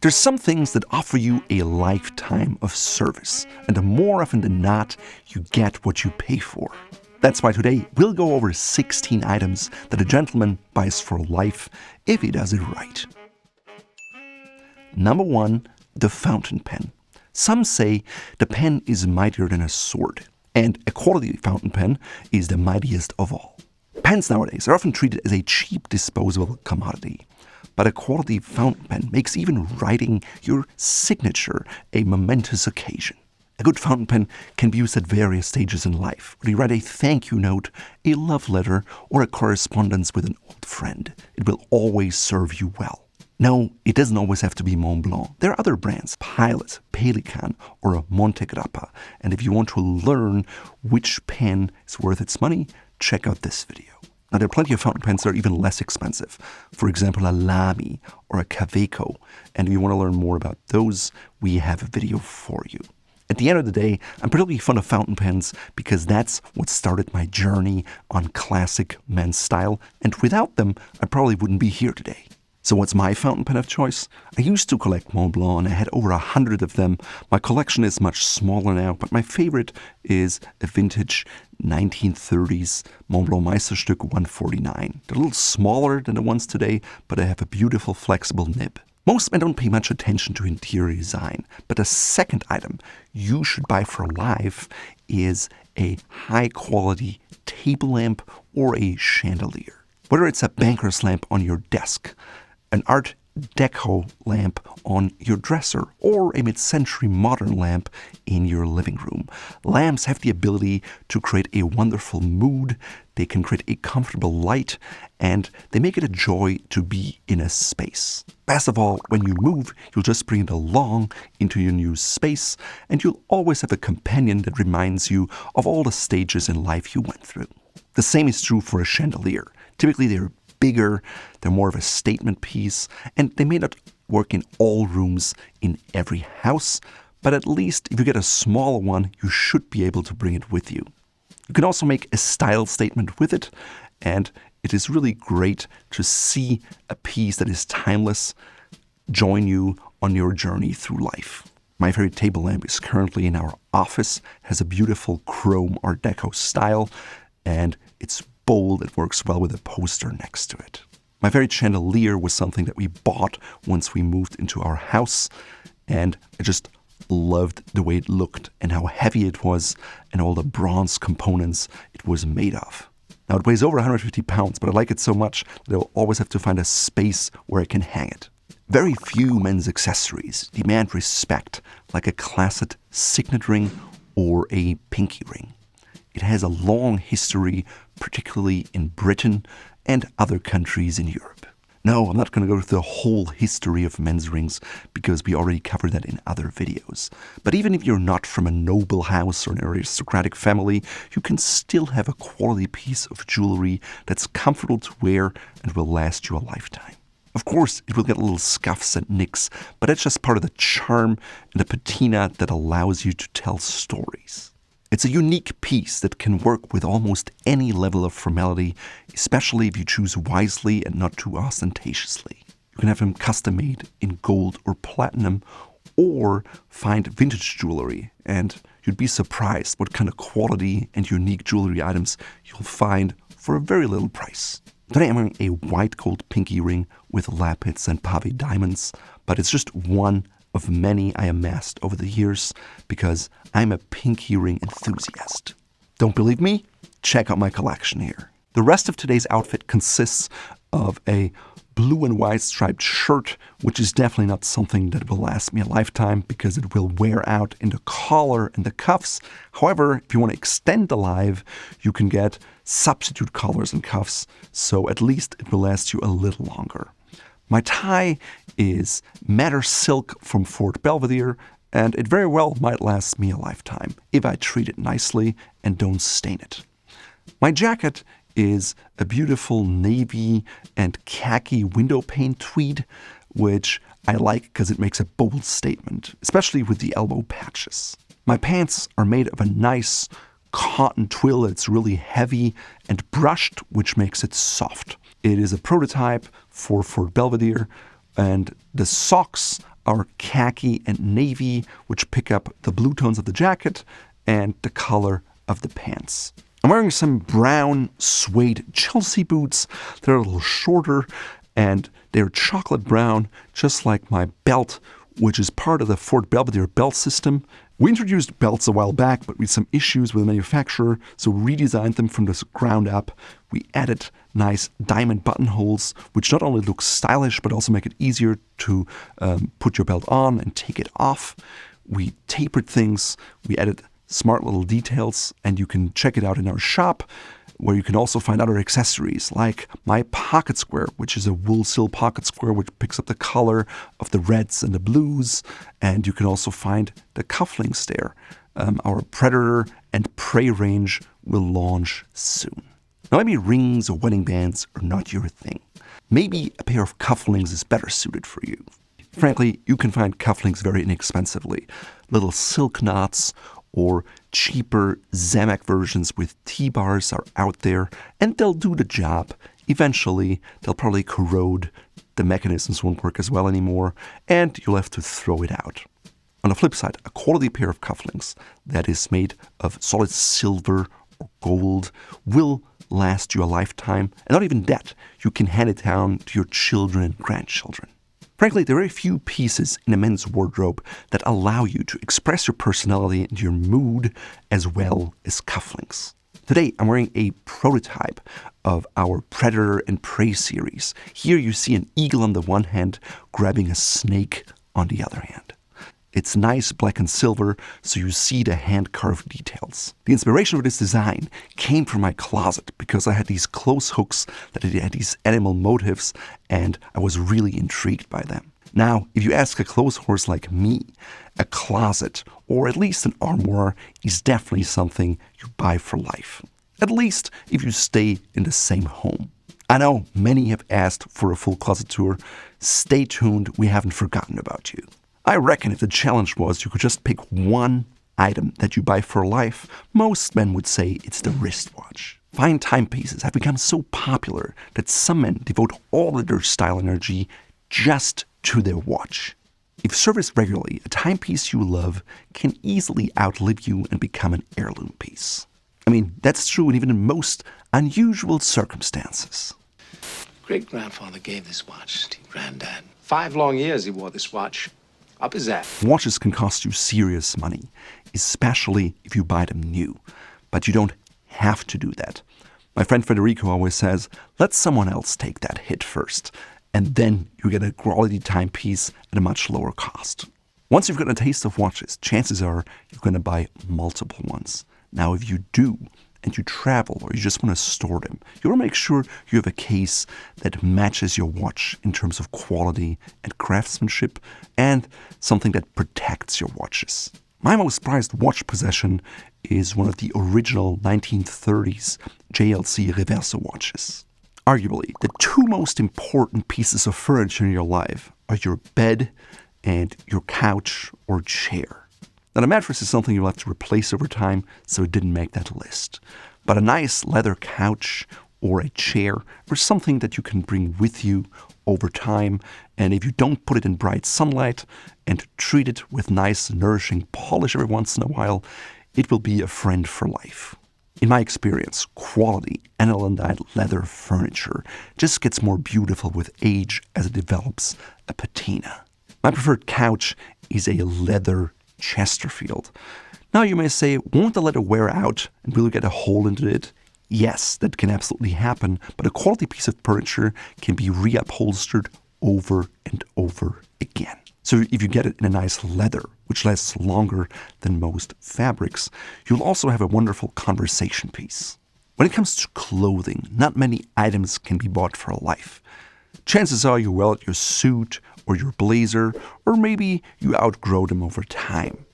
There's some things that offer you a lifetime of service, and more often than not, you get what you pay for. That's why today we'll go over 16 items that a gentleman buys for life if he does it right. Number 1, the fountain pen. Some say the pen is mightier than a sword, and a quality fountain pen is the mightiest of all. Pens nowadays are often treated as a cheap disposable commodity, but a quality fountain pen makes even writing your signature a momentous occasion. A good fountain pen can be used at various stages in life, whether you write a thank you note, a love letter, or a correspondence with an old friend. It will always serve you well. No, it doesn't always have to be Mont Blanc. There are other brands, Pilot, Pelikan, or Monte Grappa. And if you want to learn which pen is worth its money, check out this video. Now, there are plenty of fountain pens that are even less expensive. For example, a Lamy or a Kaweco. And if you want to learn more about those, we have a video for you. At the end of the day, I'm particularly fond of fountain pens because that's what started my journey on classic men's style. And without them, I probably wouldn't be here today. So what's my fountain pen of choice? I used to collect Mont Blanc and I had over 100 of them. My collection is much smaller now, but my favorite is a vintage 1930s Mont Blanc Meisterstück 149. They're a little smaller than the ones today, but they have a beautiful flexible nib. Most men don't pay much attention to interior design, but the second item you should buy for life is a high-quality table lamp or a chandelier. Whether it's a banker's lamp on your desk, an Art Deco lamp on your dresser, or a mid-century modern lamp in your living room. Lamps have the ability to create a wonderful mood, they can create a comfortable light, and they make it a joy to be in a space. Best of all, when you move, you'll just bring it along into your new space, and you'll always have a companion that reminds you of all the stages in life you went through. The same is true for a chandelier. Typically, they're bigger, they're more of a statement piece, and they may not work in all rooms in every house, but at least if you get a smaller one, you should be able to bring it with you. You can also make a style statement with it, and it is really great to see a piece that is timeless join you on your journey through life. My favorite table lamp is currently in our office, has a beautiful chrome Art Deco style, and it's bold. It works well with a poster next to it. My favorite chandelier was something that we bought once we moved into our house, and I just loved the way it looked and how heavy it was and all the bronze components it was made of. Now it weighs over 150 pounds, but I like it so much that I'll always have to find a space where I can hang it. Very few men's accessories demand respect like a classic signet ring or a pinky ring. It has a long history, particularly in Britain and other countries in Europe. No, I'm not going to go through the whole history of men's rings because we already covered that in other videos. But even if you're not from a noble house or an aristocratic family, you can still have a quality piece of jewelry that's comfortable to wear and will last you a lifetime. Of course, it will get little scuffs and nicks, but that's just part of the charm and the patina that allows you to tell stories. It's a unique piece that can work with almost any level of formality, especially if you choose wisely and not too ostentatiously. You can have them custom made in gold or platinum, or find vintage jewelry, and you'd be surprised what kind of quality and unique jewelry items you'll find for a very little price. Today I'm wearing a white gold pinky ring with lapis and pave diamonds, but it's just one of many I amassed over the years because I'm a pinky ring enthusiast. Don't believe me? Check out my collection here. The rest of today's outfit consists of a blue and white striped shirt, which is definitely not something that will last me a lifetime because it will wear out in the collar and the cuffs. However, if you want to extend the life, you can get substitute collars and cuffs, so at least it will last you a little longer. My tie is madder silk from Fort Belvedere, and it very well might last me a lifetime if I treat it nicely and don't stain it. My jacket is a beautiful navy and khaki window pane tweed, which I like because it makes a bold statement, especially with the elbow patches. My pants are made of a nice cotton twill that's really heavy and brushed, which makes it soft. It is a prototype for Fort Belvedere, and the socks are khaki and navy, which pick up the blue tones of the jacket and the color of the pants. I'm wearing some brown suede Chelsea boots. They're a little shorter and they're chocolate brown, just like my belt, which is part of the Fort Belvedere belt system. We introduced belts a while back, but with some issues with the manufacturer, so redesigned them from the ground up. We added nice diamond buttonholes, which not only look stylish, but also make it easier to put your belt on and take it off. We tapered things, we added smart little details, and you can check it out in our shop, where you can also find other accessories like my pocket square, which is a wool sill pocket square which picks up the color of the reds and the blues. And you can also find the cufflinks there. Our predator and prey range will launch soon. Now maybe rings or wedding bands are not your thing. Maybe a pair of cufflinks is better suited for you. Frankly, you can find cufflinks very inexpensively. Little silk knots or cheaper Domecq versions with T-bars are out there, and they'll do the job. Eventually, they'll probably corrode, the mechanisms won't work as well anymore, and you'll have to throw it out. On the flip side, a quality pair of cufflinks that is made of solid silver or gold will last you a lifetime, and not even that, you can hand it down to your children and grandchildren. Frankly, there are very few pieces in a men's wardrobe that allow you to express your personality and your mood as well as cufflinks. Today, I'm wearing a prototype of our Predator and Prey series. Here you see an eagle on the one hand grabbing a snake on the other hand. It's nice black and silver, so you see the hand-carved details. The inspiration for this design came from my closet because I had these clothes hooks that had these animal motifs, and I was really intrigued by them. Now, if you ask a clothes horse like me, a closet, or at least an armoire, is definitely something you buy for life. At least if you stay in the same home. I know many have asked for a full closet tour. Stay tuned, we haven't forgotten about you. I reckon if the challenge was you could just pick one item that you buy for life, most men would say it's the wristwatch. Fine timepieces have become so popular that some men devote all of their style energy just to their watch. If serviced regularly, a timepiece you love can easily outlive you and become an heirloom piece. I mean, that's true even in most unusual circumstances. Great-grandfather gave this watch to Granddad. 5 long years he wore this watch. Up his ass. Watches can cost you serious money, especially if you buy them new. But you don't have to do that. My friend Federico always says, let someone else take that hit first, and then you get a quality timepiece at a much lower cost. Once you've gotten a taste of watches, chances are you're going to buy multiple ones. Now, if you do, and you travel or you just want to store them, you want to make sure you have a case that matches your watch in terms of quality and craftsmanship, and something that protects your watches. My most prized watch possession is one of the original 1930s JLC Reverso watches. Arguably, the two most important pieces of furniture in your life are your bed and your couch or chair. Now, the mattress is something you'll have to replace over time, so it didn't make that list. But a nice leather couch or a chair or something that you can bring with you over time, and if you don't put it in bright sunlight and treat it with nice, nourishing polish every once in a while, it will be a friend for life. In my experience, quality aniline-dyed leather furniture just gets more beautiful with age as it develops a patina. My preferred couch is a leather Chesterfield. Now you may say, won't the leather wear out and will you get a hole into it? Yes, that can absolutely happen, but a quality piece of furniture can be reupholstered over and over again. So if you get it in a nice leather, which lasts longer than most fabrics, you'll also have a wonderful conversation piece. When it comes to clothing, not many items can be bought for life. Chances are you wear out your suit or your blazer, or maybe you outgrow them over time.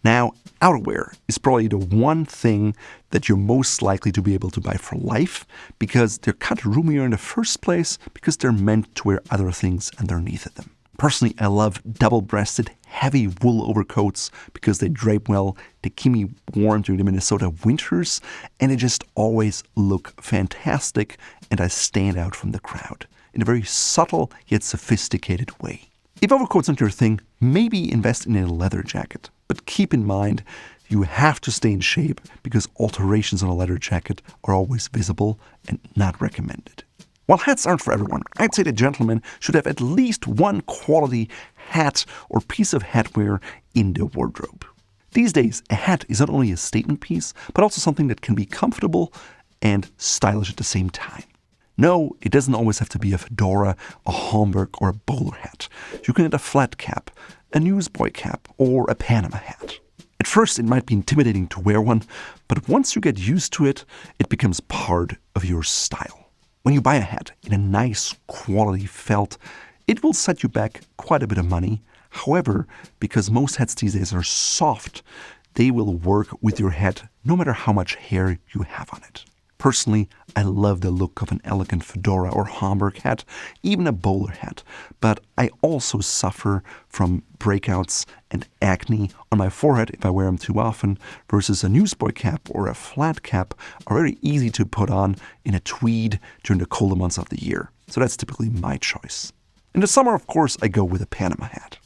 Now, outerwear is probably the one thing that you're most likely to be able to buy for life, because they're cut roomier in the first place, because they're meant to wear other things underneath them. Personally, I love double-breasted, heavy wool overcoats because they drape well, they keep me warm during the Minnesota winters, and they just always look fantastic, and I stand out from the crowd in a very subtle yet sophisticated way. If overcoat's not your thing, maybe invest in a leather jacket. But keep in mind, you have to stay in shape because alterations on a leather jacket are always visible and not recommended. While hats aren't for everyone, I'd say the gentleman should have at least one quality hat or piece of hatwear in their wardrobe. These days, a hat is not only a statement piece, but also something that can be comfortable and stylish at the same time. No, it doesn't always have to be a fedora, a Homburg, or a bowler hat. You can add a flat cap, a newsboy cap, or a Panama hat. At first, it might be intimidating to wear one, but once you get used to it, it becomes part of your style. When you buy a hat in a nice quality felt, it will set you back quite a bit of money. However, because most hats these days are soft, they will work with your head no matter how much hair you have on it. Personally, I love the look of an elegant fedora or Homburg hat, even a bowler hat, but I also suffer from breakouts and acne on my forehead if I wear them too often, versus a newsboy cap or a flat cap are very easy to put on in a tweed during the colder months of the year. So that's typically my choice. In the summer, of course, I go with a Panama hat.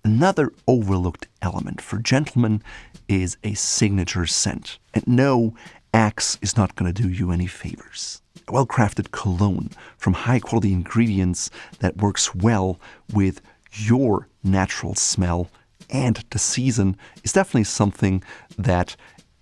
Another overlooked element for gentlemen is a signature scent. And no, Axe is not going to do you any favors. A well-crafted cologne from high-quality ingredients that works well with your natural smell and the season is definitely something that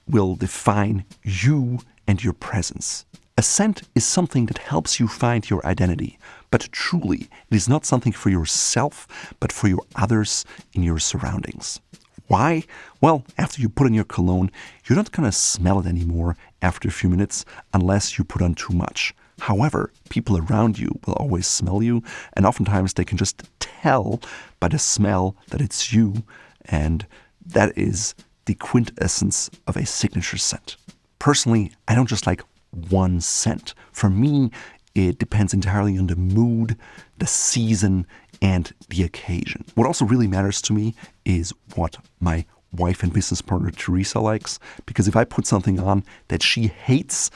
will define you and your presence. A scent is something that helps you find your identity, but truly, it is not something for yourself, but for your others in your surroundings. Why? Well, after you put on your cologne, you're not going to smell it anymore after a few minutes unless you put on too much. However, people around you will always smell you, and oftentimes they can just tell by the smell that it's you, and that is the quintessence of a signature scent. Personally, I don't just like one scent. For me, it depends entirely on the mood, the season, and the occasion. What also really matters to me is what my wife and business partner Teresa likes, because if I put something on that she hates,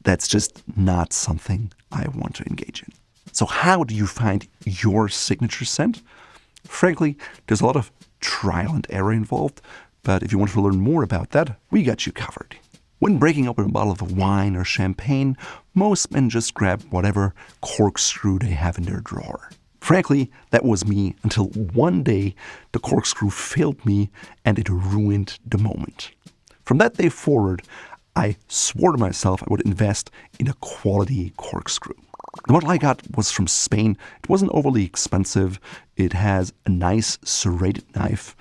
that's just not something I want to engage in. So how do you find your signature scent? Frankly, there's a lot of trial and error involved, but if you want to learn more about that, we got you covered. When breaking open a bottle of wine or champagne, most men just grab whatever corkscrew they have in their drawer. Frankly, that was me until one day the corkscrew failed me and it ruined the moment. From that day forward, I swore to myself I would invest in a quality corkscrew. The model I got was from Spain. It wasn't overly expensive. It has a nice serrated knife.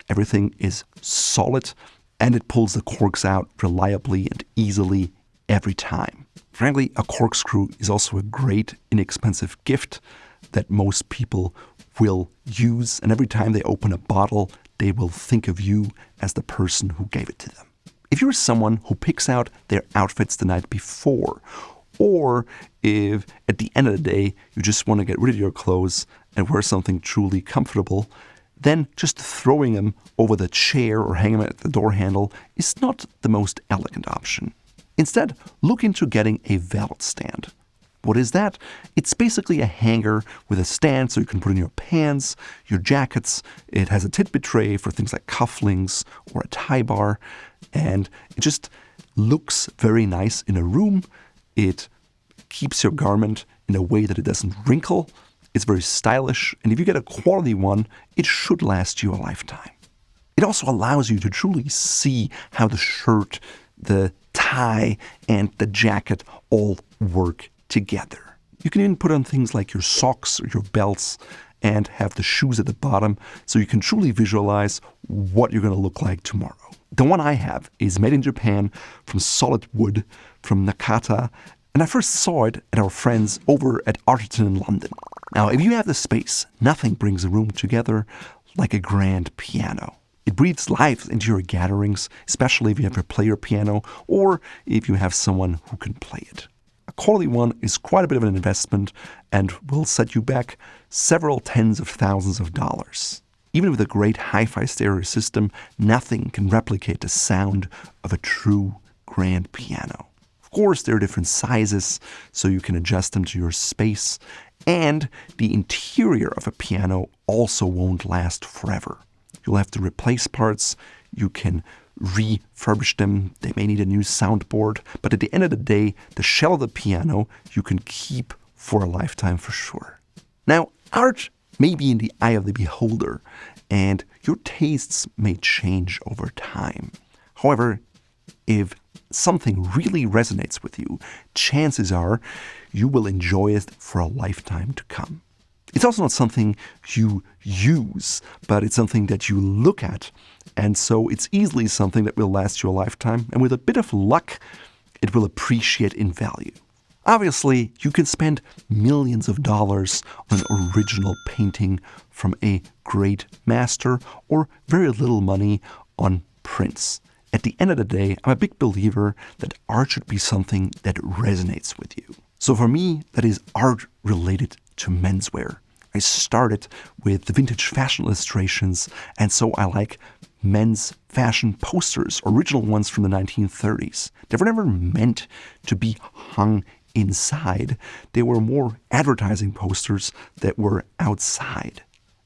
Everything is solid and it pulls the corks out reliably and easily every time. Frankly, a corkscrew is also a great, inexpensive gift that most people will use, and every time they open a bottle, they will think of you as the person who gave it to them. If you're someone who picks out their outfits the night before, or if at the end of the day you just want to get rid of your clothes and wear something truly comfortable, then just throwing them over the chair or hanging them at the door handle is not the most elegant option. Instead, look into getting a Valet Stand. What is that? It's basically a hanger with a stand so you can put in your pants, your jackets. It has a tidbit tray for things like cufflinks or a tie bar, and it just looks very nice in a room. It keeps your garment in a way that it doesn't wrinkle. It's very stylish, and if you get a quality one, it should last you a lifetime. It also allows you to truly see how the shirt, the tie, and the jacket all work together. You can even put on things like your socks or your belts and have the shoes at the bottom so you can truly visualize what you're going to look like tomorrow. The one I have is made in Japan from solid wood from Nakata, and I first saw it at our friends over at Arterton in London. Now, if you have the space, nothing brings a room together like a grand piano. It breathes life into your gatherings, especially if you have a player piano or if you have someone who can play it. A quality one is quite a bit of an investment and will set you back several tens of thousands of dollars. Even with a great hi-fi stereo system, nothing can replicate the sound of a true grand piano. Of course, there are different sizes, so you can adjust them to your space And the interior of a piano also won't last forever. You'll have to replace parts, you can refurbish them, they may need a new soundboard, but at the end of the day, the shell of the piano you can keep for a lifetime for sure. Now, art may be in the eye of the beholder, and your tastes may change over time. However, if something really resonates with you, chances are you will enjoy it for a lifetime to come. It's also not something you use, but it's something that you look at, and so it's easily something that will last you a lifetime, and with a bit of luck, it will appreciate in value. Obviously, you can spend millions of dollars on an original painting from a great master, or very little money on prints. At the end of the day, I'm a big believer that art should be something that resonates with you. So for me, that is art related to menswear. I started with the vintage fashion illustrations, and so I like men's fashion posters, original ones from the 1930s. They were never meant to be hung inside. They were more advertising posters that were outside.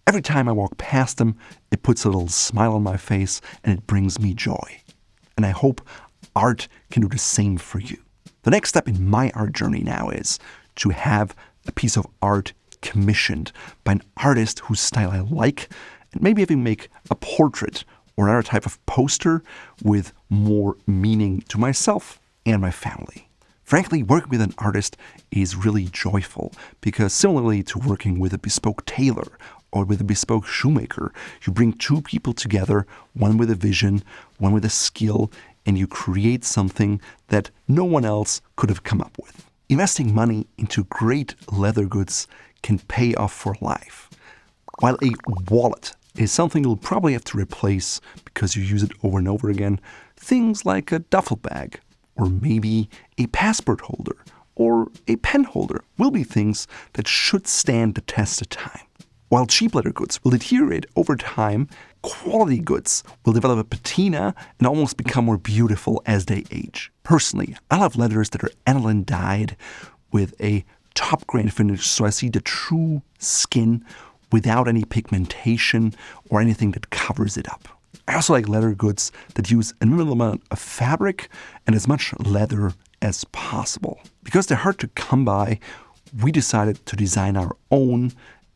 Every time I walk past them, it puts a little smile on my face and it brings me joy. And I hope art can do the same for you. The next step in my art journey now is to have a piece of art commissioned by an artist whose style I like, and maybe even make a portrait or another type of poster with more meaning to myself and my family. Frankly, working with an artist is really joyful because similarly to working with a bespoke tailor or with a bespoke shoemaker, you bring two people together, one with a vision, one with a skill, and you create something that no one else could have come up with. Investing money into great leather goods can pay off for life. While a wallet is something you'll probably have to replace because you use it over and over again, things like a duffel bag, or maybe a passport holder, or a pen holder will be things that should stand the test of time. While cheap leather goods will deteriorate over time, quality goods will develop a patina and almost become more beautiful as they age. Personally, I love leathers that are aniline dyed with a top grain finish so I see the true skin without any pigmentation or anything that covers it up. I also like leather goods that use a minimal amount of fabric and as much leather as possible. Because they're hard to come by, we decided to design our own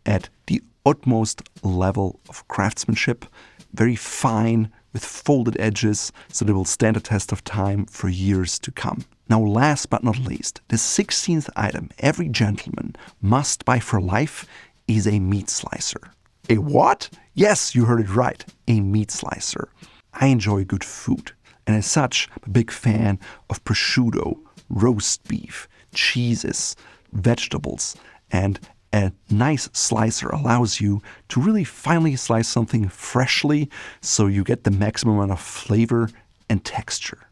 at the utmost level of craftsmanship, very fine with folded edges so they will stand the test of time for years to come. Now last but not least, the 16th item every gentleman must buy for life is a meat slicer. A what? Yes, you heard it right, a meat slicer. I enjoy good food, and as such, I'm a big fan of prosciutto, roast beef, cheeses, vegetables, and a nice slicer allows you to really finely slice something freshly so you get the maximum amount of flavor and texture.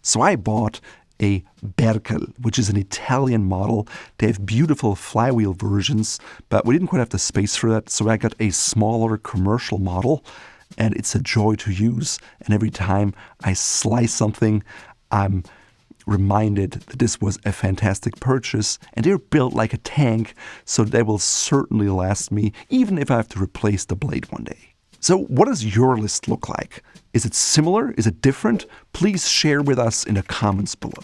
So I bought a Berkel, which is an Italian model. They have beautiful flywheel versions, but we didn't quite have the space for that, so I got a smaller commercial model, and it's a joy to use. And every time I slice something, I'm reminded that this was a fantastic purchase, and they're built like a tank, so they will certainly last me, even if I have to replace the blade one day. So what does your list look like? Is it similar? Is it different? Please share with us in the comments below.